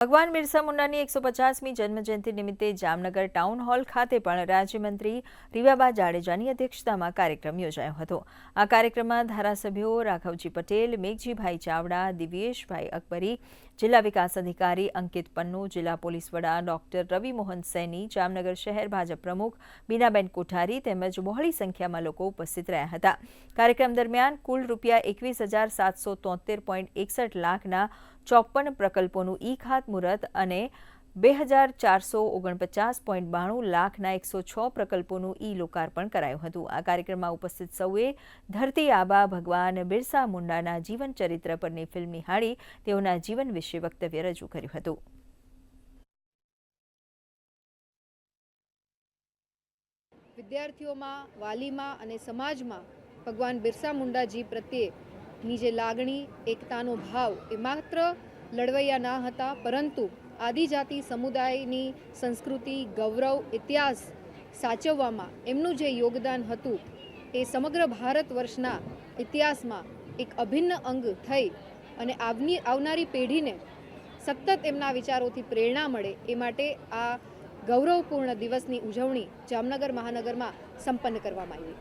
ભગવાન બિરસા મુંડાની 150મી જન્મજયંતિ નિમિત્તે જામનગર ટાઉન હોલ ખાતે પણ રાજ્યમંત્રી રીવાબા જાડેજાની અધ્યક્ષતામાં કાર્યક્રમ યોજાયો હતો। આ કાર્યક્રમમાં ધારાસભ્યો રાઘવજી પટેલ, મેઘજીભાઈ ચાવડા, દિવ્યેશભાઈ અકબરી, જિલ્લા વિકાસ અધિકારી અંકિત પન્નુ, જિલ્લા પોલીસ વડા ડોક્ટર રવિ મોહન સૈની, જામનગર શહેર ભાજપ પ્રમુખ બીનાબેન કોઠારી તેમજ બહોળી સંખ્યામાં લોકો ઉપસ્થિત રહ્યા હતા। કાર્યક્રમ દરમિયાન કુલ ₹1,773.61 લાખના 54 પ્રકલ્પોનું ખાતમુહૂર્ત અને 2,449.92 લાખના 106 પ્રકલ્પોનું લોકાર્પણ કરાયું હતું। આ કાર્યક્રમમાં ઉપસ્થિત સૌએ ધરતી આબા ભગવાન બિરસા મુંડાના જીવન ચરિત્ર પરની ફિલ્મ નિહાળી તેઓના જીવન વિશે વક્તવ્ય રજૂ કર્યું હતું। વિદ્યાર્થીઓમાં, વાલીમાં અને સમાજમાં ભગવાન બિરસા મુંડાજી પ્રત્યેની જે લાગણી, એકતાનો ભાવ એ માત્ર લડવૈયા ના હતા, પરંતુ આદિજાતિ સમુદાયની સંસ્કૃતિ, ગૌરવ, ઇતિહાસ સાચવવામાં એમનું જે યોગદાન હતું એ સમગ્ર ભારત વર્ષના ઇતિહાસમાં એક અભિન્ન અંગ થઈ અને આવનારી પેઢીને સતત એમના વિચારોથી પ્રેરણા મળે એ માટે આ ગૌરવપૂર્ણ દિવસની ઉજવણી જામનગર મહાનગરમાં સંપન્ન કરવામાં આવી।